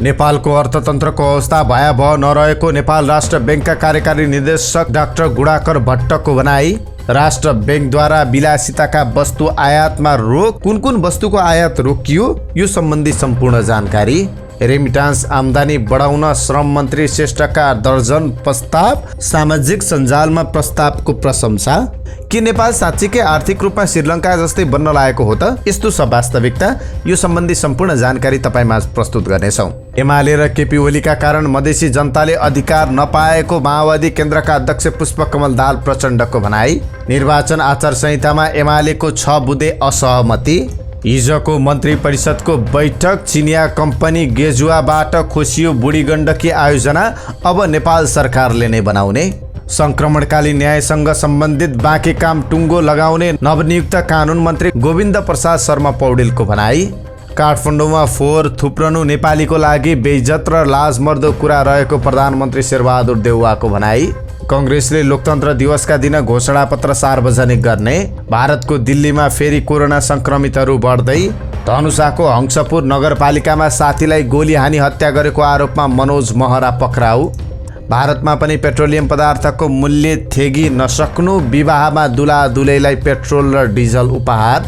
नेपालको अर्थतन्त्रको अवस्था भयावह नरहेको नेपाल राष्ट्र बैंकका कार्यकारी निर्देशक डाक्टर गुडाकर भट्टको भनाई। राष्ट्र बैंकद्वारा विलासिताका वस्तु आयातमा रोक, कुन वस्तुको आयात रोकियो, यो सम्बन्धी सम्पूर्ण जानकारी। रेमिटान्स आम्दानी बढाउन श्रम मन्त्री श्रेष्ठका दर्जन प्रस्ताव, सामाजिक सञ्जालमा प्रस्तावको प्रशंसा। के नेपाल साँच्चीकै आर्थिक रूपमा श्रीलङ्का जस्तै बन्न लागेको हो त? यस्तो छ वास्तविकता? यो सम्बन्धी सम्पूर्ण जानकारी तपाईमाझ प्रस्तुत गर्नेछौँ। एमाले र केपी ओलीका कारण मधेसी जनताले अधिकार नपाएको माओवादी केन्द्रका अध्यक्ष पुष्पकमल दाहाल प्रचण्डको भनाई। निर्वाचन आचार संहितामा एमालेको 6 बुँदे असहमति। हिजोको मन्त्री परिषदको बैठक, चिनिया कम्पनी गेजुवाबाट खोसियो बुढी गण्डकी आयोजना अब नेपाल सरकारले नै बनाउने। संक्रमणकालीन न्यायसँग सम्बन्धित बाँकी काम टुङ्गो लगाउने नवनियुक्त कानुन मन्त्री गोविन्द प्रसाद शर्मा पौडेलको भनाई। काठमाडौँमा फोहोर थुप्रनु नेपालीको लागि बेइज्जत र लाजमर्दो कुरा रहेको प्रधानमन्त्री शेरबहादुर देउवाको भनाई। कांग्रेसले लोकतन्त्र दिवसका दिन घोषणापत्र सार्वजनिक गर्ने। भारतको दिल्लीमा फेरि कोरोना संक्रमितहरू बढ्दै। धनुषाको हंसपुर नगरपालिकामा साथीलाई गोली हानी हत्या गरेको आरोपमा मनोज महरा पक्राउ। भारतमा पनि पेट्रोलियम पदार्थको मूल्य थेगी नसक्नु, विवाहमा दुला दुलैलाई पेट्रोल र डिजल उपहार।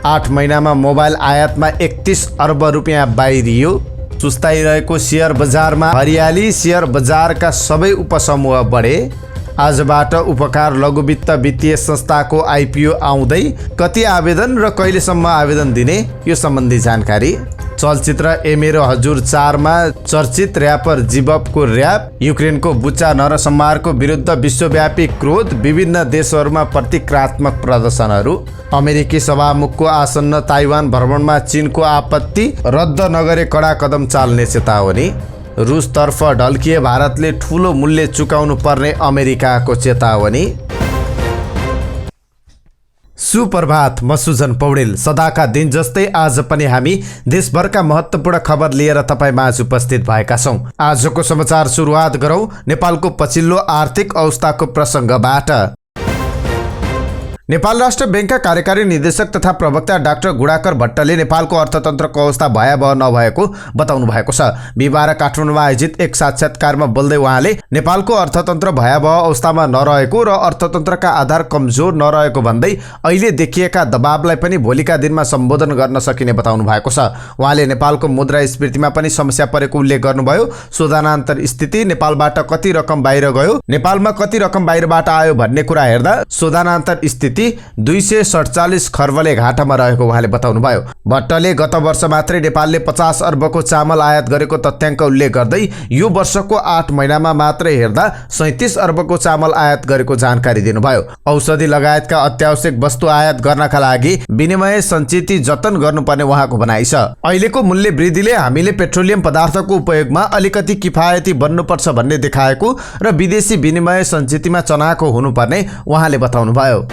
8 महिनामा मोबाइल आयातमा 31 अर्ब रुपियाँ बाहिरियो। सुस्ताइरहेको शेयर बजारमा हरियाली, शेयर बजारका सबै उपसमूह बढे। आजबाट उपकार लघुवित्त वित्तीय संस्थाको आइपिओ आउँदै। कति आवेदन र कहिलेसम्म आवेदन दिने, यो सम्बन्धी जानकारी। चलचित्र ए मेरो हजुर 4 मा चर्चित र्यापर जिबबको र्याप। युक्रेनको बुचा नरसंहारको विरुद्ध विश्वव्यापी क्रोध, विभिन्न देशहरूमा प्रतिक्रियात्मक प्रदर्शनहरू। अमेरिकी सभामुखको आसन्न ताइवान भ्रमणमा चीनको आपत्ति, रद्द नगरे कडा कदम चाल्ने चेतावनी। रुसतर्फ ढल्किए भारतले ठूलो मूल्य चुकाउनु पर्ने अमेरिकाको चेतावनी। सुप्रभात, म सुजन पौडेल। सदाका दिन जस्तै आज पनि हामी देशभरका महत्त्वपूर्ण खबर लिएर तपाईमाझ उपस्थित भएका छौँ। आजको समाचार सुरुवात गरौँ नेपालको पछिल्लो आर्थिक अवस्थाको प्रसङ्गबाट। नेपाल राष्ट्र बैंकका कार्यकारी निर्देशक तथा प्रवक्ता डाक्टर गुडाकर भट्टले नेपालको अर्थतन्त्रको अवस्था भयावह नभएको बताउनु भएको छ। बिहिबार काठमाडौँमा आयोजित एक साक्षात्कारमा बोल्दै उहाँले नेपालको अर्थतन्त्र भयावह अवस्थामा नरहेको र अर्थतन्त्रका आधार कमजोर नरहेको भन्दै अहिले देखिएका दबावलाई पनि भोलिका दिनमा सम्बोधन गर्न सकिने बताउनु भएको छ। उहाँले नेपालको मुद्रास्फीतिमा पनि समस्या परेको उल्लेख गर्नुभयो। शोधनान्तर स्थिति, नेपालबाट कति रकम बाहिर गयो, नेपालमा कति रकम बाहिरबाट आयो भन्ने कुरा हेर्दा शोधनान्तर स्थिति 247 खर्बले घाटामा रहेको उहाँले बताउनुभयो। भट्टले गत वर्ष मात्रै नेपालले 50 अर्बको चामल आयात गरेको तथ्याङ्क उल्लेख गर्दै यो वर्षको 8 महिनामा मात्रै हेर्दा 37 अर्बको चामल आयात गरेको जानकारी दिनुभयो। औषधि लगायतका अत्यावश्यक वस्तु आयात गर्नका लागि विनिमय सञ्चित जतन गर्नुपर्ने उहाँको भनाइ छ। अहिलेको मूल्य वृद्धिले हामीले पेट्रोलियम पदार्थको उपयोगमा अलिकति किफायती बन्नुपर्छ भन्ने देखाएको र विदेशी विनिमय सञ्चितमा चनाखो हुनुपर्ने उहाँले बताउनुभयो।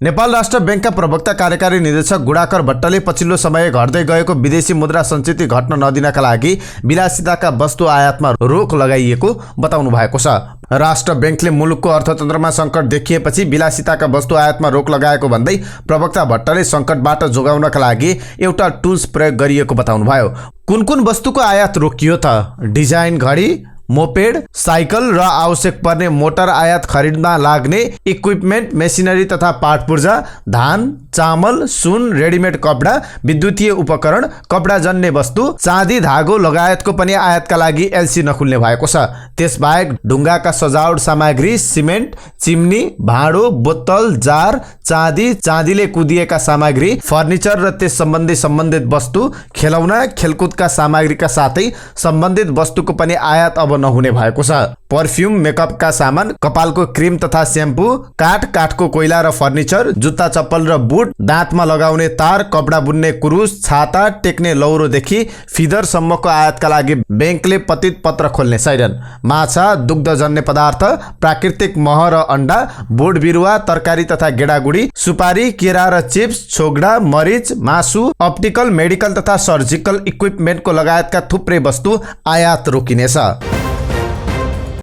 नेपाल राष्ट्र बैंकका प्रवक्ता कार्यकारी निर्देशक गुडाकर भट्टले पछिल्लो समय घट्दै गएको विदेशी मुद्रा सञ्चित घट्न नदिनका लागि विलासिताका वस्तु आयातमा रोक लगाइएको बताउनु भएको छ। राष्ट्र बैंकले मुलुकको अर्थतन्त्रमा सङ्कट देखिएपछि विलासिताका वस्तु आयातमा रोक लगाएको भन्दै प्रवक्ता भट्टले सङ्कटबाट जोगाउनका लागि एउटा टुल्स प्रयोग गरिएको बताउनुभयो। कुन वस्तुको आयात रोकियो त? डिजाइन घडी, मोपेड, साइकल र आवश्यक पर्ने मोटर आयात खरिदमा लाग्ने इक्विपमेन्ट, मेसिनरी तथा पार्ट पूर्जा, धान, चामल, सुन, रेडिमेड कपडा, विद्युतीय उपकरण, कपडाजन्य वस्तु, चाँदी, धागो लगायतको पनि आयातका लागि एलसी नखुल्ने भएको छ। त्यसबाहेक ढुङ्गाका सजावट सामग्री, सिमेन्ट, चिम्नी, भाँडो, बोतल, जार, चाँदी, चाँदीले कुदिएका सामग्री, फर्निचर र त्यस सम्बन्धित वस्तु, खेलौना, खेलकुदका सामग्रीका साथै सम्बन्धित वस्तुको पनि आयात अब नहुने भएको छ। परफ्युम, मेकअपका सामान, कपालको क्रिम तथा स्याम्पू, काठको कोइला र फर्निचर, जुत्ता चप्पल र बुट, दाँतमा लगाउने तार, कपडा बुन्ने कुरुस, छाता, टेक्ने लौरोदेखि फिदरसम्मको आयातका लागि बैंकले पतित पत्र खोल्ने छैनन्। माछा, दुग्धजन्य पदार्थ, प्राकृतिक मह र अन्डा, बोट बिरुवा, तरकारी तथा गेडागुडी, सुपारी, केरा र चिप्स, छोगडा, मरिच, मासु, अप्टिकल, मेडिकल तथा सर्जिकल इक्विपमेन्टको लगायतका थुप्रै वस्तु आयात रोकिनेछ।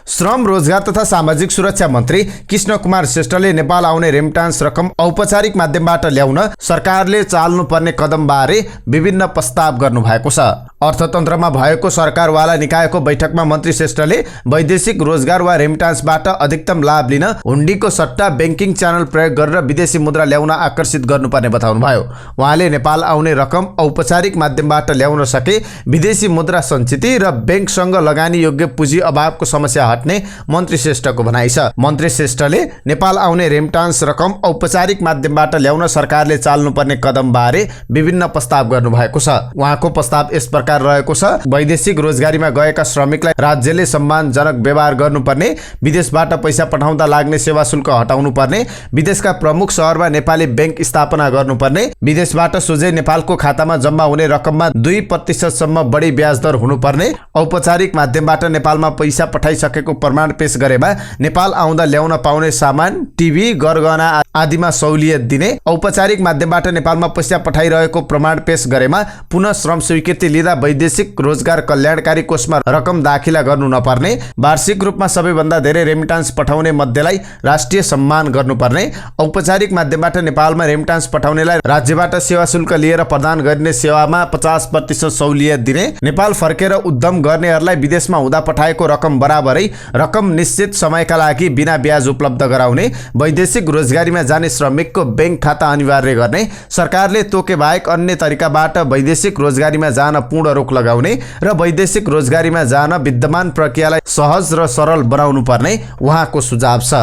श्रम, रोजगार तथा सामाजिक सुरक्षा मन्त्री कृष्ण कुमार श्रेष्ठले नेपाल आउने रेमिटान्स रकम औपचारिक माध्यमबाट ल्याउन सरकारले चाल्नुपर्ने कदमबारे विभिन्न प्रस्ताव गर्नुभएको छ। अर्थतन्त्रमा भएको सरकारवाला निकायको बैठकमा मन्त्री श्रेष्ठले वैदेशिक रोजगार वा रेमिटान्सबाट अधिकतम लाभ लिन हुन्डीको सट्टा ब्याङ्किङ च्यानल प्रयोग गरेर विदेशी मुद्रा ल्याउन आकर्षित गर्नुपर्ने बताउनुभयो। उहाँले नेपाल आउने रकम औपचारिक माध्यमबाट ल्याउन सके विदेशी मुद्रा सञ्चिति र ब्याङ्कसँग लगानी योग्य पुँजी अभावको समस्या हट्ने मन्त्री श्रेष्ठको भनाइ छ। मन्त्री श्रेष्ठले नेपाल आउने रेमिटान्स रकम औपचारिक माध्यमबाट ल्याउन सरकारले चाल्नुपर्ने कदमबारे विभिन्न प्रस्ताव गर्नुभएको छ। उहाँको प्रस्ताव यस प्रकार रहेको छ। वैदेशिक रोजगारीमा गएका श्रमिकलाई राज्यले सम्मानजनक व्यवहार गर्नुपर्ने, विदेशबाट पैसा पठाउँदा लाग्ने सेवा शुल्क हटाउनु पर्ने, विदेशका प्रमुख शहरमा नेपाली ब्याङ्क स्थापना गर्नुपर्ने, विदेशबाट सोझै नेपालको खातामा जम्मा हुने रकममा 2% सम्म बढी ब्याज दर हुनुपर्ने, औपचारिक माध्यमबाट नेपालमा पैसा पठाइसकेको प्रमाण पेश गरेमा नेपाल आउँदा ल्याउन पाउने सामान, टिभी, गरगहना आदिमा सहुलियत दिने, औपचारिक माध्यमबाट नेपालमा पैसा पठाइरहेको प्रमाण पेश गरेमा पुनः श्रम स्वीकृति लिँदा वैदेशिक रोजगार कल्याणकारी कोषमा रकम दाखिला गर्नु नपर्ने, वार्षिक रूपमा सबैभन्दा धेरै रेमिटान्स पठाउने मध्येलाई राष्ट्रिय सम्मान गर्नुपर्ने, औपचारिक माध्यमबाट नेपालमा रेमिटान्स पठाउनेलाई राज्यबाट सेवा शुल्क लिएर प्रदान गरिने सेवामा 50% सहुलियत दिने, नेपाल फर्केर उद्यम गर्नेहरूलाई विदेशमा हुँदा पठाएको रकम बराबरै रकम निश्चित समयका लागि बिना ब्याज उपलब्ध गराउने, वैदेशिक रोजगारीमा जाने श्रमिकको ब्याङ्क खाता अनिवार्य गर्ने, सरकारले तोके बाहेक अन्य तरिकाबाट वैदेशिक रोजगारीमा जान पूर्ण रोक लगाउने र वैदेशिक रोजगारीमा जान विद्यमान प्रक्रियालाई सहज र सरल बनाउनु पर्ने उहाँको सुझाव छ।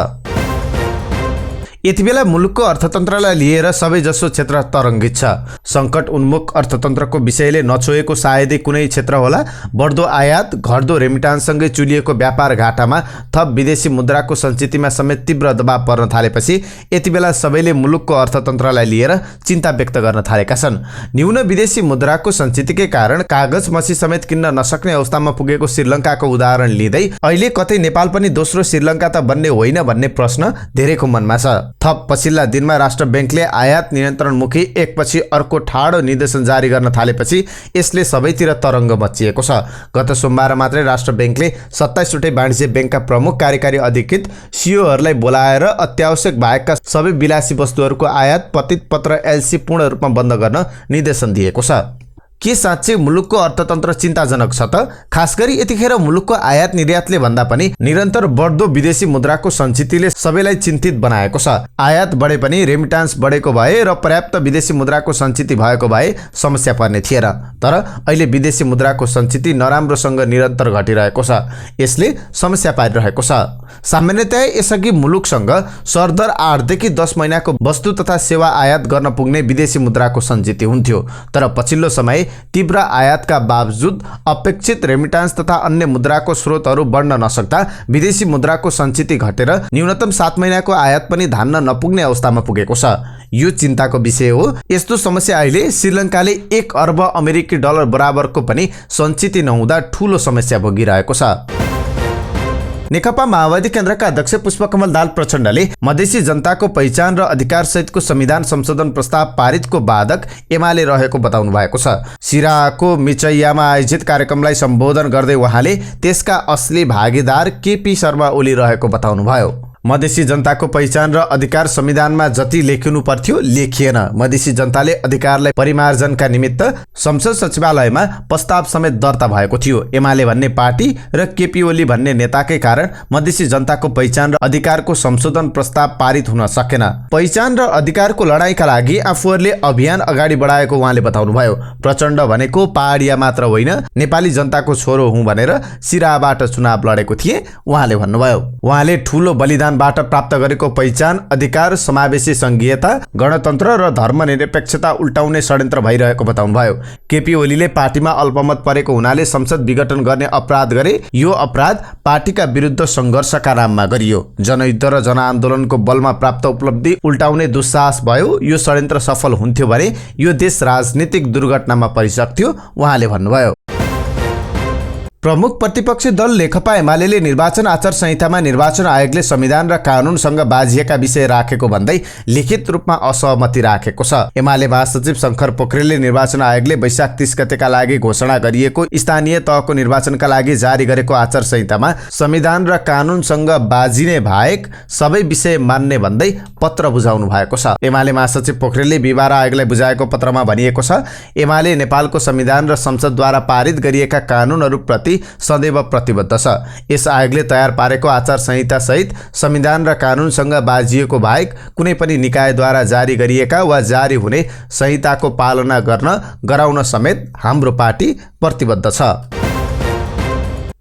यतिबेला मुलुकको अर्थतन्त्रलाई लिएर सबैजसो क्षेत्र तरङ्गित छ। सङ्कट उन्मुख अर्थतन्त्रको विषयले नछोएको सायदै कुनै क्षेत्र होला। बढ्दो आयात, घट्दो रेमिटान्ससँगै चुलिएको व्यापार घाटामा थप विदेशी मुद्राको सञ्चितिमा समेत तीव्र दबाव पर्न थालेपछि यतिबेला सबैले मुलुकको अर्थतन्त्रलाई लिएर चिन्ता व्यक्त गर्न थालेका छन्। न्यून विदेशी मुद्राको सञ्चितिकै कारण कागज मसी समेत किन्न नसक्ने अवस्थामा पुगेको श्रीलङ्काको उदाहरण लिँदै अहिले कतै नेपाल पनि दोस्रो श्रीलङ्का त बन्ने होइन भन्ने प्रश्न धेरैको मनमा छ। थप पछिल्ला दिनमा राष्ट्र ब्याङ्कले आयात नियन्त्रणमुखी एकपछि अर्को ठाडो निर्देशन जारी गर्न थालेपछि यसले सबैतिर तरङ्ग मचिएको छ। गत सोमबार मात्रै राष्ट्र ब्याङ्कले 27 वटै वाणिज्य ब्याङ्कका प्रमुख कार्यकारी अधिकृत सिइओहरूलाई बोलाएर अत्यावश्यक बाहेकका सबै विलासी वस्तुहरूको आयात पतित पत्र एलसी पूर्ण रूपमा बन्द गर्न निर्देशन दिएको छ। के साँच्चै मुलुकको अर्थतन्त्र चिन्ताजनक छ त? खास गरी यतिखेर मुलुकको आयात निर्यातले भन्दा पनि निरन्तर बढ्दो विदेशी मुद्राको सञ्चितिले सबैलाई चिन्तित बनाएको छ। आयात बढे पनि रेमिटान्स बढेको भए र पर्याप्त विदेशी मुद्राको सञ्चिति भएको भए समस्या पर्ने थिएन। तर अहिले विदेशी मुद्राको सञ्चिति नराम्रोसँग निरन्तर घटिरहेको छ। यसले समस्या पारिरहेको छ। सामान्यतया यसअघि मुलुकसँग सरदर 8 देखि 10 महिनाको वस्तु तथा सेवा आयात गर्न पुग्ने विदेशी मुद्राको सञ्चिति हुन्थ्यो। तर पछिल्लो समय तीव्र आयातका बावजुद अपेक्षित रेमिटान्स तथा अन्य मुद्राको स्रोतहरू बढ्न नसक्दा विदेशी मुद्राको सञ्चिति घटेर न्यूनतम 7 महिनाको आयात पनि धान्न नपुग्ने अवस्थामा पुगेको छ। यो चिन्ताको विषय हो। यस्तो समस्या अहिले श्रीलङ्काले 1 अर्ब अमेरिकी डलर बराबरको पनि सञ्चिति नहुँदा ठूलो समस्या भोगिरहेको छ। नेकपा माओवादी केन्द्रका अध्यक्ष पुष्पकमल दाहाल प्रचण्डले मधेसी जनताको पहिचान र अधिकार सहितको संविधान संशोधन प्रस्ताव पारितको बाधक एमाले रहेको बताउनु भएको छ। सिराहाको मिचैयामा आयोजित कार्यक्रमलाई सम्बोधन गर्दै उहाँले त्यसका असली भागीदार केपी शर्मा ओली रहेको बताउनुभयो। मधेसी जनताको पहिचान र अधिकार संविधानमा जति लेखिनु पर्थ्यो लेखिएन। मधेसी जनताले अधिकारलाई परिमार्जनका निमित्त संसद सचिवालयमा प्रस्ताव समेत दर्ता भएको थियो। एमाले भन्ने पार्टी र केपी ओली भन्ने नेताकै कारण मधेसी जनताको पहिचान र अधिकारको संशोधन प्रस्ताव पारित हुन सकेन। पहिचान र अधिकारको लडाईँका लागि आफूहरूले अभियान अगाडि बढाएको उहाँले बताउनुभयो। प्रचण्ड भनेको पहाडिया मात्र होइन, नेपाली जनताको छोरो हुँ भनेर सिराहाबाट चुनाव लडेको थिए उहाँले भन्नुभयो। उहाँले ठूलो बलिदान बाट प्राप्त गरेको पहिचान, अधिकार, समावेशी संघीयता, गणतन्त्र र धर्मनिरपेक्षता उल्टाउने षड्यन्त्र भइरहेको बताउनुभयो। केपी ओलीले पार्टीमा अल्पमत परेको हुनाले संसद विघटन गर्ने अपराध गरे। यो अपराध पार्टीका विरुद्ध सङ्घर्षका नाममा गरियो। जनयुद्ध र जनआन्दोलनको बलमा प्राप्त उपलब्धि उल्टाउने दुस्साहस भयो। यो षड्यन्त्र सफल हुन्थ्यो भने यो देश राजनीतिक दुर्घटनामा परिसक्थ्यो उहाँले भन्नुभयो। प्रमुख प्रतिपक्षी दल नेकपा एमाले निर्वाचन आचार संहितामा निर्वाचन आयोगले संविधान र कानूनसँग बाजिएका विषय राखेको भन्दै लिखित रूपमा असहमति राखेको छ। एमाले महासचिव शंकर पोखरेलले निर्वाचन आयोगले वैशाख 30 गतेका लागि घोषणा गरिएको स्थानीय तहको निर्वाचनका लागि जारी गरेको आचार संहितामा संविधान र कानूनसँग बाजिने बाहेक सबै विषय मान्ने भन्दै पत्र बुझाउनु भएको छ। एमाले महासचिव पोखरेलले बिहिबार आयोगलाई बुझाएको पत्रमा भनिएको छ, एमाले नेपालको संविधान र संसदद्वारा पारित गरिएका कानूनहरूप्रति सदैव प्रतिबद्ध छ। यस आयोगले तयार पारेको आचार संहिता सहित संविधान र कानूनसँग बाजिएको बाहेक कुनै पनि निकायद्वारा जारी गरिएका वा जारी हुने संहिताको पालना गर्न गराउन समेत हाम्रो पार्टी प्रतिबद्ध छ।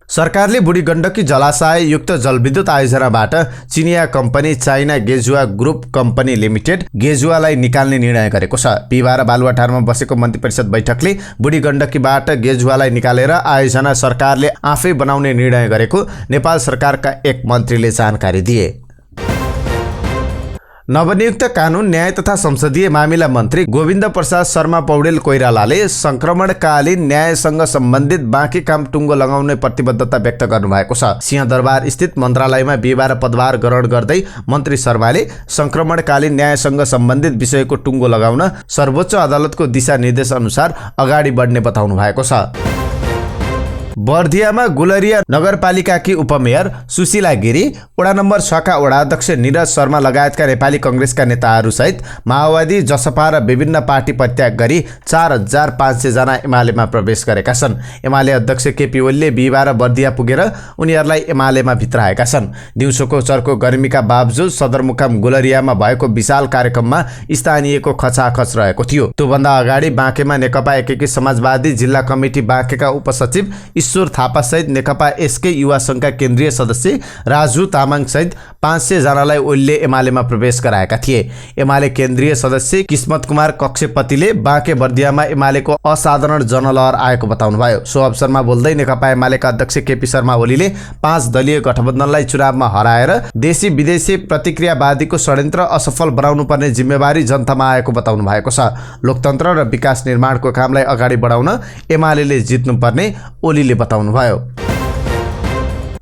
सरकारले बुढी गण्डकी जलाशय युक्त जलविद्युत आयोजनाबाट चिनिया कम्पनी चाइना गेजुवा ग्रुप कम्पनी लिमिटेड गेजुवालाई निकाल्ने निर्णय गरेको छ। बिहिबार बालुवाटारमा बसेको मन्त्री परिषद बैठकले बुढी गण्डकीबाट गेजुवालाई निकालेर आयोजना सरकारले आफै बनाउने निर्णय गरेको नेपाल सरकारका एक मन्त्रीले जानकारी दिए। नवनियुक्त कानून न्याय तथा संसदीय मामिला मन्त्री गोविन्द प्रसाद शर्मा पौडेल कोइरालाले संक्रमणकालीन न्यायसँग सम्बन्धित बाँकी काम टुङ्गो लगाउने प्रतिबद्धता व्यक्त गर्नुभएको छ। सिंहदरबार स्थित मन्त्रालयमा बिहिबार पदभार ग्रहण गर्दै मन्त्री शर्माले संक्रमणकालीन न्यायसँग सम्बन्धित विषयको टुङ्गो लगाउन सर्वोच्च अदालतको दिशानिर्देश अनुसार अगाडि बढ्ने बताउनु भएको छ। बर्दियामा गुलरिया नगरपालिकाकी उपमेयर सुशीला गिरी, वडा नम्बर 6 का वडाध्यक्ष निरज शर्मा लगायतका नेपाली कङ्ग्रेसका नेताहरूसहित माओवादी, जसपा र विभिन्न पार्टी परित्याग गरी 4500 जना एमालेमा प्रवेश गरेका छन्। एमाले अध्यक्ष केपी ओलीले बिहिबार बर्दिया पुगेर उनीहरूलाई एमालेमा भित्राएका छन्। दिउँसोको चर्को गर्मीका बावजुद सदरमुकाम गुलरियामा भएको विशाल कार्यक्रममा स्थानीयको खचाखच रहेको थियो। त्योभन्दा अगाडि बाँकेमा नेकपा एकीकृत समाजवादी जिल्ला कमिटी बाँकेका उपसचिव ईश्वर थापा सहित नेकपा एसके युवा संघका केन्द्रीय सदस्य राजु तामाङ सहित 500 जनालाई ओलीले एमालेमा प्रवेश गराएका थिए। एमाले केन्द्रीय सदस्य किस्मत कुमार कक्षेपतिले बाँके बर्दियामा एमालेको असाधारण जनलहर आएको बताउनुभयो। सो अवसरमा बोल्दै नेकपा एमालेका अध्यक्ष केपी शर्मा ओलीले 5 दलीय गठबन्धनलाई चुनावमा हराएर देशी विदेशी प्रतिक्रियावादीको षड्यन्त्र असफल बनाउनुपर्ने जिम्मेवारी जनतामा आएको बताउनु भएको छ। लोकतन्त्र र विकास निर्माणको कामलाई अगाडि बढाउन एमालेले जित्नुपर्ने ओलीले बताउनुभयो।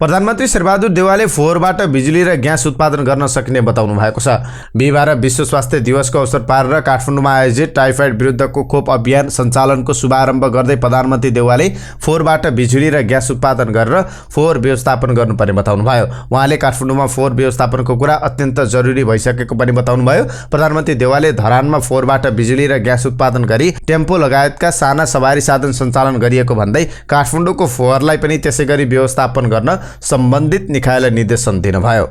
प्रधानमन्त्री शेरबहादुर देउवाले फोहोरबाट बिजुली र ग्यास उत्पादन गर्न सकिने बताउनु भएको छ। बिहिबार विश्व स्वास्थ्य दिवसको अवसर पारेर काठमाडौँमा आयोजित टाइफाइड विरुद्धको खोप अभियान सञ्चालनको शुभारम्भ गर्दै प्रधानमन्त्री देउवाले फोहोरबाट बिजुली र ग्यास उत्पादन गरेर फोहोर व्यवस्थापन गर्नुपर्ने बताउनुभयो। उहाँले काठमाडौँमा फोहोर व्यवस्थापनको कुरा अत्यन्त जरुरी भइसकेको पनि बताउनुभयो। प्रधानमन्त्री देउवाले धरानमा फोहोरबाट बिजुली र ग्यास उत्पादन गरी टेम्पो लगायतका साना सवारी साधन सञ्चालन गरिएको भन्दै काठमाडौँको फोहोरलाई पनि त्यसैगरी व्यवस्थापन गर्न सम्बन्धित निकायलाई निर्देशन दिनुभयो।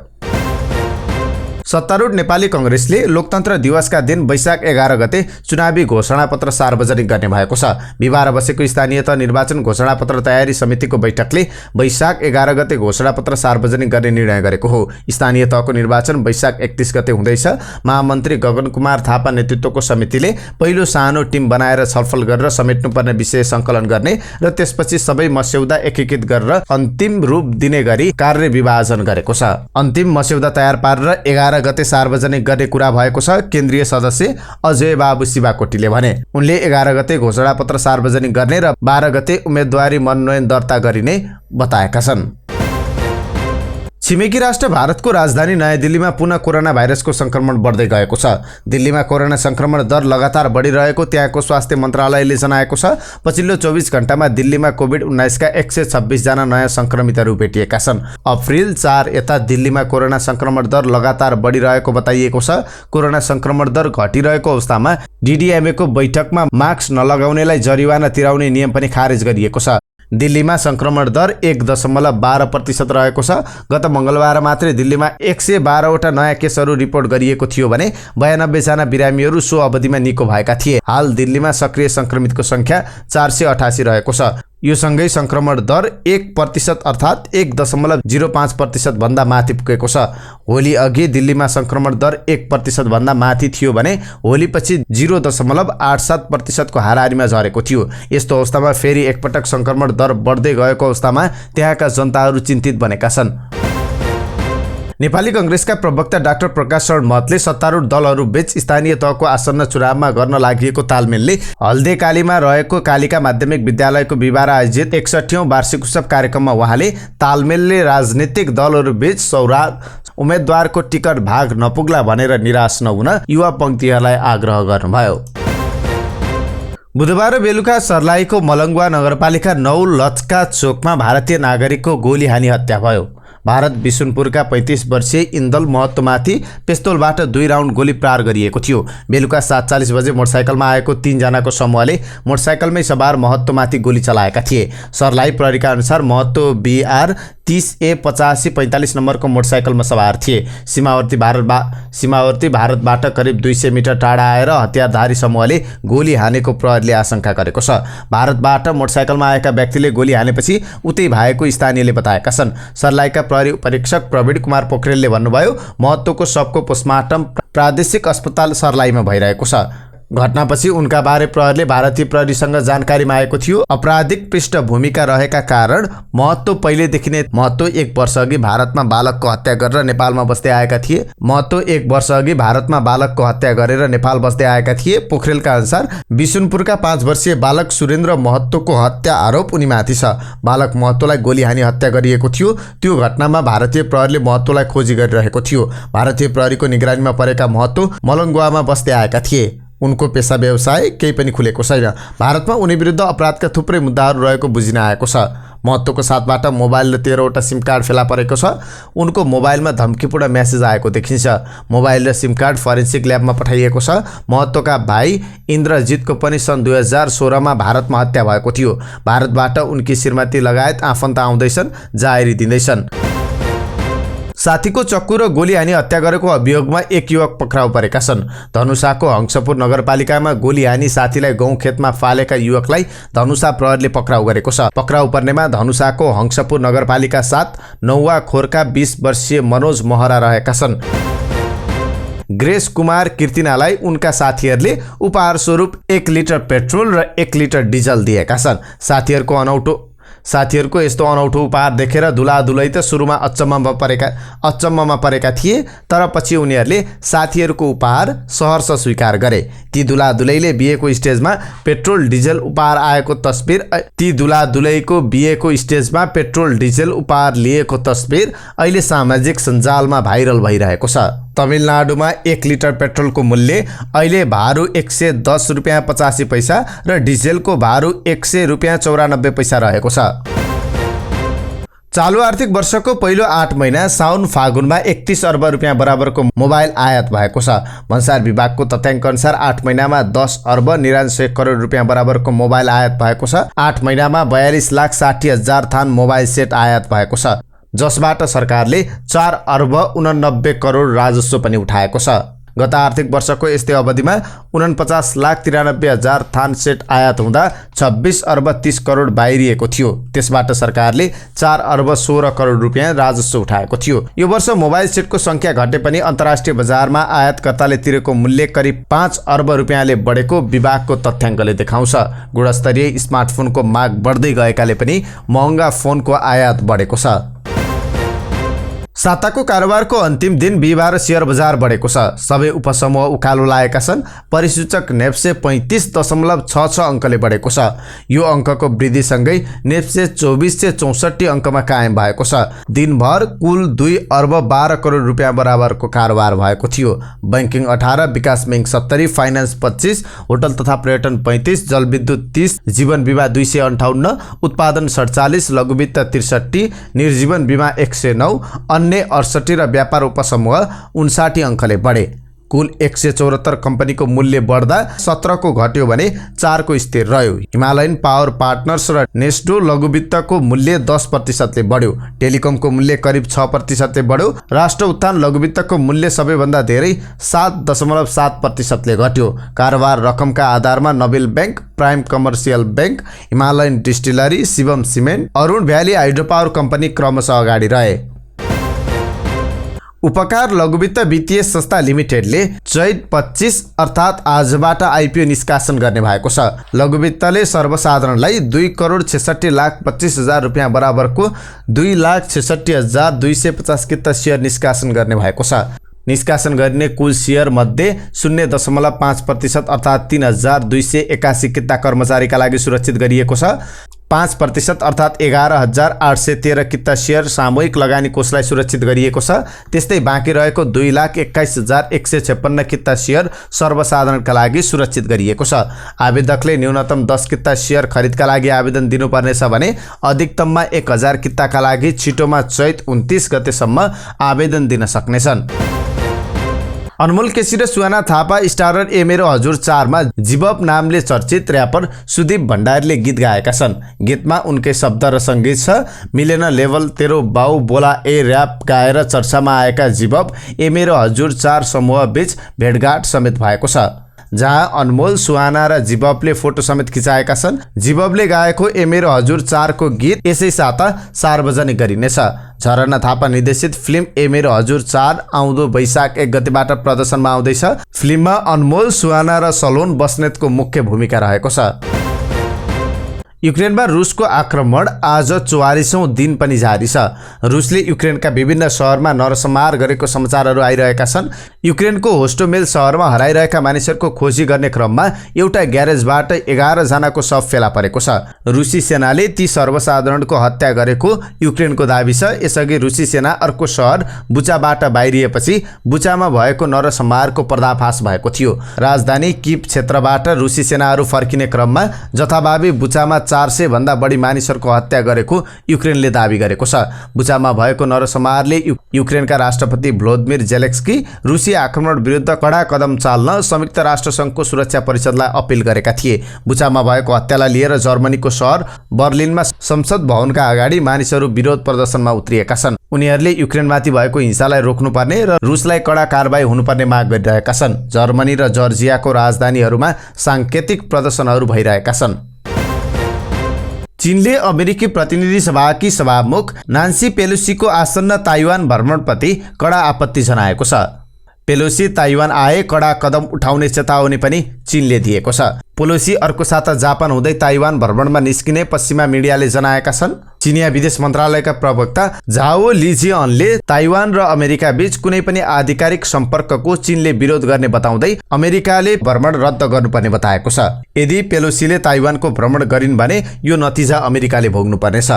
सत्तारूढ नेपाली कङ्ग्रेसले लोकतन्त्र दिवसका दिन वैशाख 11 गते चुनावी घोषणापत्र सार्वजनिक गर्ने भएको छ। बिहिबार बसेको स्थानीय तह निर्वाचन घोषणापत्र तयारी समितिको बैठकले वैशाख 11 गते घोषणापत्र सार्वजनिक गर्ने निर्णय गरेको हो। स्थानीय तहको निर्वाचन वैशाख 31 गते हुँदैछ। महामन्त्री गगन कुमार थापा नेतृत्वको समितिले पहिलो सानो टिम बनाएर छलफल गरेर समेट्नुपर्ने विषय सङ्कलन गर्ने र त्यसपछि सबै मस्यौदा एकीकृत गरेर अन्तिम रूप दिने गरी कार्य विभाजन गरेको छ। अन्तिम मस्यौदा तयार पारेर 11 गते सार्वजनिक गर्ने कुरा भएको छ। केन्द्रीय सदस्य अजय बाबु शिवाकोटीले भने उनले 11 गते घोषणापत्र सार्वजनिक गर्ने र 12 गते उम्मेदवारी मनोनयन दर्ता गरिने बताएका छन्। छिमेकी राष्ट्र भारतको राजधानी नयाँ दिल्लीमा पुनः कोरोना भाइरसको संक्रमण बढ्दै गएको छ। दिल्लीमा कोरोना संक्रमण दर लगातार बढिरहेको त्यहाँको स्वास्थ्य मन्त्रालयले जनाएको छ। पछिल्लो 24 घण्टामा दिल्लीमा कोभिड-19 का 126 जना नयाँ संक्रमितहरू भेटिएका छन्। अप्रिल 4 यता दिल्लीमा कोरोना संक्रमण दर लगातार बढिरहेको बताइएको छ। कोरोना संक्रमण दर घटिरहेको अवस्थामा डीडीएमए को बैठकमा मास्क नलगाउनेलाई जरिवाना तिराउने नियम पनि खारेज गरिएको छ। दिल्लीमा संक्रमण दर 1.12% रहेको छ। गत मङ्गलबार मात्रै दिल्लीमा 112 वटा नयाँ केसहरू रिपोर्ट गरिएको थियो भने 92 जना बिरामीहरू सो अवधिमा निको भएका थिए। हाल दिल्लीमा सक्रिय संक्रमितको संख्या 488 रहेको छ। यो सँगै संक्रमण दर 1% अर्थात् 1.05% भन्दा माथि पुगेको छ। होली अघि दिल्लीमा संक्रमण दर 1% भन्दा माथि थियो भने होलीपछि 0.87% को हाराहारीमा झरेको थियो। यस्तो अवस्थामा फेरि एकपटक संक्रमण दर बढ्दै गएको अवस्थामा त्यहाँका जनताहरू चिन्तित बनेका छन्। नेपाली कांग्रेसका प्रवक्ता डाक्टर प्रकाश शरण महतले सत्तारूढ दलहरू बीच स्थानीय तहको आसन्न चुनावमा गर्न लागि चुलमेलले हल्देकालीमा रहेको कालिका माध्यमिक विद्यालयको बिहिबार आयोजित 61औं वार्षिक उत्सव कार्यक्रममा उहाँले तालमेलले राजनीतिक दलहरू बीच सौराज उम्मेदवारको टिकट भाग नपुग्ला भनेर निराश नहुन युवा पंक्तिहरूलाई आग्रह गर्नुभयो। बुधबार बेलुका सर्लाहीको मलङ्गुवा नगरपालिका 9 लचका चोकमा भारतीय नागरिकको गोली हानी हत्या भयो। भारत बिसुनपुरका 35 वर्षीय इन्दल महतोमाथि पिस्तोलबाट 2 राउन्ड गोली प्रहार गरिएको थियो। बेलुका 7:40 बजे मोटरसाइकलमा आएको 3 जनाको समूहले मोटरसाइकलमै सवार महतोमाथि गोली चलाएका थिए। सर्लाही प्रहरीका अनुसार महतो BR 30A 8545 नम्बरको मोटरसाइकलमा सवार थिए। सीमावर्ती भारतबाट करिब 200 मिटर टाढा आएर हतियारधारी समूहले गोली हानेको प्रहरीले आशंका गरेको छ। भारतबाट मोटरसाइकलमा आएका व्यक्तिले गोली हानेपछि उतै भएको स्थानीयले बताएका छन्। सर्लाहीका प्रहरी उपरीक्षक प्रवीण कुमार पोखरेलले भन्नुभयो, महतोको शवको पोस्टमार्टम प्रादेशिक अस्पताल सर्लाहीमा भइरहेको छ। घटनापछि उनका बारे प्रहरीले भारतीय प्रहरीसँग जानकारी मागेको थियो। आपराधिक पृष्ठभूमिका रहेका कारण महतो पहिलेदेखि नै 1 वर्ष अघि भारतमा बालकको हत्या गरेर नेपालमा बस्दै आएका थिए। महतो 1 वर्ष अघि भारतमा बालकको हत्या गरेर नेपाल बस्दै आएका थिए। पोखरेलका अनुसार बिसुनपुरका 5 वर्षीय बालक सुरेन्द्र महतोको हत्या आरोप उनीमाथि छ। बालक महतोलाई गोली हानी हत्या गरिएको थियो। त्यो घटनामा भारतीय प्रहरीले महतोलाई खोजी गरिरहेको थियो। भारतीय प्रहरीको निगरानीमा परेका महतो मलङ्गुवामा बस्दै आएका थिए। उनको पेसा व्यवसाय केही पनि खुलेको छैन। भारतमा उनी विरुद्ध अपराधका थुप्रै मुद्दाहरू रहेको बुझिन आएको छ। महतोको साथबाट मोबाइल र 13वटा सिम कार्ड फेला परेको छ। उनको मोबाइलमा धम्कीपूर्ण मेसेज आएको देखिन्छ। मोबाइल र सिम कार्ड फरेन्सिक ल्याबमा पठाइएको छ। महतोका भाइ इन्द्रजितको पनि सन् 2016मा भारतमा हत्या भएको थियो। भारतबाट उनकी श्रीमती लगायत आफन्त आउँदैछन्, जाहेरी दिँदैछन्। साथीको चक्कु र गोली हानी हत्या गरेको अभियोगमा 1 युवक पक्राउ परेका छन्। धनुषाको हंसपुर नगरपालिकामा गोली हानी साथीलाई गौखेतमा फालेका युवकलाई धनुषा प्रहरीले पक्राउ गरेको छ। पक्राउ पर्नेमा धनुषाको हंसपुर नगरपालिका 7 नौवा खोरका 20 वर्षीय मनोज महरा रहेका छन्। ग्रेस कुमार कीर्तिनालाई उनका साथीहरूले उपहार स्वरूप 1 लिटर पेट्रोल र 1 लिटर डिजल दिएका छन्। साथीहरूको यस्तो अनौठो उपहार देखेर दुलादुलै त सुरुमा अचम्ममा परेका थिए, तर पछि उनीहरूले साथीहरूको उपहार सहर्ष स्वीकार गरे। ती दुलादुलैले बिहेको स्टेजमा पेट्रोल डिजल उपहार लिएको तस्बिर अहिले सामाजिक सञ्जालमा भाइरल भइरहेको छ। तमिलनाडुमा 1 लिटर पेट्रोलको मूल्य अहिले भारु 110 रुपियाँ 85 पैसा र डिजेलको भारु 100 रुपियाँ 94 पैसा रहेको छ। चालु आर्थिक वर्षको पहिलो 8 महिना साउन फागुनमा 31 अर्ब रुपियाँ बराबरको मोबाइल आयात भएको छ। भन्सार विभागको तथ्याङ्क अनुसार 8 महिनामा 10 अर्ब 99 करोड रुपियाँ बराबरको मोबाइल आयात भएको छ। 8 महिनामा 42,60,000 थान मोबाइल सेट आयात भएको छ, जसबाट सरकारले 4 अर्ब 89 करोड राजस्व पनि उठाएको छ। गत आर्थिक वर्षको यस्तै अवधिमा 49,93,000 थान सेट आयात हुँदा 26 अर्ब 30 करोड बाहिरिएको थियो। त्यसबाट सरकारले 4 अर्ब 16 करोड रुपियाँ राजस्व उठाएको थियो। यो वर्ष मोबाइल सेटको संख्या घटे पनि अन्तर्राष्ट्रिय बजारमा आयातकर्ताले तिरेको मूल्य करिब 5 अर्ब रुपियाँले बढेको विभागको तथ्याङ्कले देखाउँछ। गुणस्तरीय स्मार्टफोनको माग बढ्दै गएकाले पनि महँगा फोनको आयात बढेको छ। साताको कारोबारको अन्तिम दिन बिहिबार शेयर बजार बढेको छ। सबै उपसमूह उकालो लागेका छन्। परिसूचक नेप्से 35.66 अङ्कले बढेको छ। यो अङ्कको वृद्धिसँगै नेप्से 2464 अङ्कमा कायम भएको छ। दिनभर कुल 2 अर्ब 12 करोड रुपियाँ बराबरको कारोबार भएको थियो। बैंकिङ 18, विकास बैंक 70, फाइनान्स 25, होटल तथा पर्यटन 35, जलविद्युत 30, जीवन बीमा 258, उत्पादन 47, लघुवित्त 63, निर्जीवन बीमा 109, अन्य 68 र व्यापार उपसमूह 59 अङ्कले बढे। कुल 174 कम्पनीको मूल्य बढ्दा 17 को घट्यो भने 4 को स्थिर रह्यो। हिमालयन पावर पार्टनर्स र नेस्टो लघुवित्तको मूल्य 10% ले बढ्यो। टेलिकमको मूल्य करिब 6% ले बढ्यो। राष्ट्र उत्थान लघुवित्तको मूल्य सबैभन्दा धेरै 7.7% ले घट्यो। कारोबार रकमका आधारमा Nobel bank, prime commercial bank, Himalayan distillery, Shivam cement, Arun valley hydro power company क्रमशः अगाडि रहे। उपकार लघुवित्त वित्तीय संस्था लिमिटेडले चैत 25 अर्थात् आजबाट आइपिओ निष्कासन गर्ने भएको छ। लघुवित्तले सर्वसाधारणलाई 2,66,25,000 रुपियाँ बराबरको 2,66,250 किता सेयर निष्कासन गर्ने भएको छ। निष्कासन गर्ने कुल सेयर मध्ये 0.5% अर्थात् 3,281 किता कर्मचारीका लागि सुरक्षित गरिएको छ। 5% अर्थात् 11,813 किता सेयर सामूहिक लगानी कोषलाई सुरक्षित गरिएको छ। त्यस्तै बाँकी रहेको 2,21,156 किता सेयर सर्वसाधारणका लागि सुरक्षित गरिएको छ। आवेदकले न्यूनतम 10 किता सेयर खरिदका लागि आवेदन दिनुपर्नेछ भने अधिकतममा 1,000 किताका लागि छिटोमा चैत 29 गतेसम्म आवेदन दिन सक्नेछन्। अनमोल केसी र सुहाना थापा स्टारर ए मेरो हजुर 4 मा जिबब नामले चर्चित र्यापर सुदीप भण्डारीले गीत गाएका छन्। गीतमा उनकै शब्द र सङ्गीत छ। मिलेन लेभल तेरो बाउ बोला ए र्याप गाएर चर्चामा आएका जिबब ए मेरो हजुर 4 समूह बीच भेटघाट समेत भएको छ, जहाँ अनमोल, सुहाना र जिबबले फोटो समेत खिचाएका छन्। जिबबले गाएको ए मेरो हजुर 4 को गीत यसै साता सार्वजनिक गरिनेछ। झरना थापा निर्देशित फिल्म ए मेरो हजुर 4 आउँदो वैशाख 1 गतेबाट प्रदर्शनमा आउँदैछ। फिल्ममा अनमोल, सुहाना र सलोन बस्नेतको मुख्य भूमिका रहेको छ। युक्रेनमा रुसको आक्रमण आज 44औं दिन पनि जारी छ। रुसले युक्रेनका विभिन्न शहरमा नरसंहार गरेको समाचारहरू आइरहेका छन्। युक्रेनको होस्टोमेल शहरमा हराइरहेका मानिसहरूको खोजी गर्ने क्रममा एउटा ग्यारेजबाट 11 जनाको शव फेला परेको छ। रुसी सेनाले ती सर्वसाधारणको हत्या गरेको युक्रेनको दाबी छ। यसअघि रुसी सेना अर्को शहर बुचाबाट बाहिरिएपछि बुचामा भएको नरसंहारको पर्दाफास भएको थियो। राजधानी कीव क्षेत्रबाट रुसी सेनाहरू फर्किने क्रममा जथाभावी बुचामा 400 भन्दा बढी मानिसहरूको हत्या गरेको युक्रेनले दाबी गरेको छ। बुचामा भएको नरसंहारले युक्रेनका राष्ट्रपति भ्लोदिमिर जेलेन्स्की रुसी आक्रमण विरुद्ध कडा कदम चाल्न संयुक्त राष्ट्रसङ्घको सुरक्षा परिषदलाई अपिल गरेका थिए। बुचामा भएको हत्यालाई लिएर जर्मनीको शहर बर्लिनमा संसद भवनका अगाडि मानिसहरू विरोध प्रदर्शनमा उत्रिएका छन्। उनीहरूले युक्रेनमाथि भएको हिंसालाई रोक्नुपर्ने र रुसलाई कडा कारबाही हुनुपर्ने माग गरिरहेका छन्। जर्मनी र जर्जियाको राजधानीहरूमा सांकेतिक प्रदर्शनहरू भइरहेका छन्। चीनले अमेरिकी प्रतिनिधि सभाकी सभामुख नान्सी पेलोसीको आसन्न ताइवान भ्रमणप्रति कडा आपत्ति जनाएको छ। पेलोसी ताइवान आए कडा कदम उठाउने चेतावनी पनि चीनले दिएको छ। पेलोसी अर्को साता जापान हुँदै ताइवान भ्रमणमा निस्किने पश्चिमा मिडियाले जनाएका छन्। चिनिया विदेश मन्त्रालयका प्रवक्ता झाओ लिजियनले ताइवान र अमेरिका बीच कुनै पनि आधिकारिक सम्पर्कको चीनले विरोध गर्ने बताउँदै अमेरिकाले भ्रमण रद्द गर्नुपर्ने बताएको छ। यदि पेलोसीले ताइवानको भ्रमण गरिन् भने यो नतिजा अमेरिकाले भोग्नुपर्नेछ।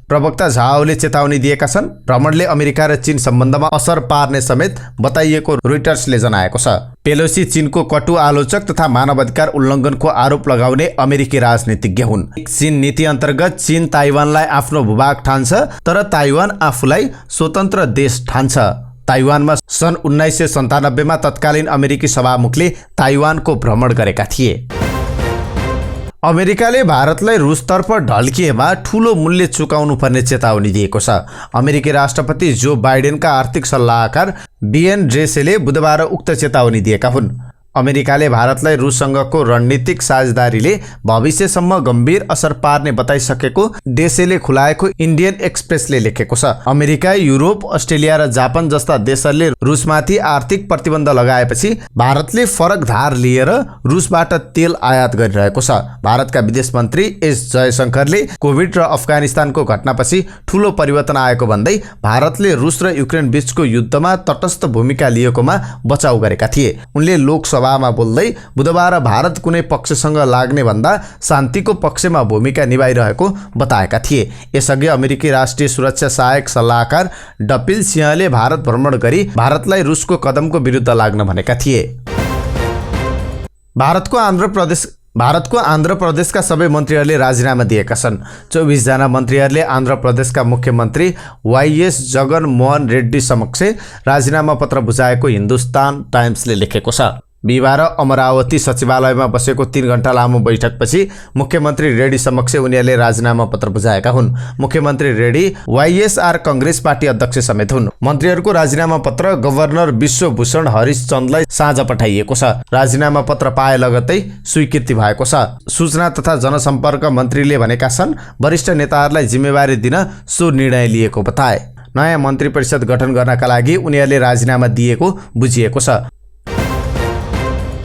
प्रवक्ता झाओले चेतावनी दिएका छन्। भ्रमणले अमेरिका र चीन सम्बन्धमा असर पार्ने समेत बताइएको रोइटर्सले जनाएको छ। पेलोसी चीनको कटु आलोचक तथा मानवाधिकार उल्लङ्घनको आरोप लगाउने अमेरिकी राजनीतिज्ञ हुन्। चीन नीति अन्तर्गत चीन ताइवानलाई आफ्नो भूभाग ठान्छ, तर ताइवान आफूलाई स्वतन्त्र देश ठान्छ। ताइवानमा सन् 1997 मा तत्कालीन अमेरिकी सभामुखले ताइवानको भ्रमण गरेका थिए। अमेरिकाले भारतलाई रुसतर्फ ढल्किएमा ठूलो मूल्य चुकाउनु पर्ने चेतावनी दिएको छ। अमेरिकी राष्ट्रपति जो बाइडेनका आर्थिक सल्लाहकार बिएन ड्रेसेले बुधबार उक्त चेतावनी दिएका हुन्। अमेरिकाले भारतलाई रुससँगको रणनीतिक साझेदारीले भविष्यसम्म गम्भीर असर पार्ने बताइसकेको डेसेले खुलाएको इन्डियन एक्सप्रेसले लेखेको छ। अमेरिका, युरोप, अस्ट्रेलिया र जापान जस्ता देशहरूले रुसमाथि आर्थिक प्रतिबन्ध लगाएपछि भारतले फरक धार लिएर रुसबाट तेल आयात गरिरहेको छ। भारतका विदेश मन्त्री एस जयशंकरले कोभिड र अफगानिस्तानको घटनापछि ठूलो परिवर्तन आएको भन्दै भारतले रुस र युक्रेन बीचको युद्धमा तटस्थ भूमिका लिएकोमा बचाउ गरेका थिए। उनले लोकसभामा बोल्दै बुधबार भारत कुनै पक्षसँग लाग्ने भन्दा शान्तिको पक्षमा भूमिका निभाइरहेको बताएका थिए। यसअघि अमेरिकी राष्ट्रिय सुरक्षा सहायक सल्लाहकार डपिल सिंहले भारत भ्रमण गरी भारतलाई रुसको कदमको विरुद्ध लाग्न भनेका थिए। भारतको आन्ध्र प्रदेशका सबै मन्त्रीहरूले राजीनामा दिएका छन्। 24 जना मन्त्रीहरूले आन्ध्र प्रदेशका मुख्यमन्त्री वाइएस जगनमोहन रेड्डी समक्ष राजीनामा पत्र बुझाएको हिन्दुस्तान टाइम्सले लेखेको छ। बिहिबार अमरावती सचिवालयमा बसेको 3 घण्टा लामो बैठकपछि मुख्यमन्त्री रेड्डी समक्ष उनीहरूले राजीनामा पत्र बुझाएका हुन्। मुख्यमन्त्री रेड्डी वाइएसआर कांग्रेस पार्टी अध्यक्ष समेत हुन्। मन्त्रीहरूको राजीनामा पत्र गभर्नर विश्वभूषण हरिशचन्दलाई साँझ पठाइएको छ। राजीनामा पत्र पाए लगत्तै स्वीकृति भएको छ। सूचना तथा जनसम्पर्क मन्त्रीले भनेका छन् वरिष्ठ नेताहरूलाई जिम्मेवारी दिन सो निर्णय लिएको बताए। नयाँ मन्त्री परिषद गठन गर्नका लागि उनीहरूले राजीनामा दिएको बुझिएको छ।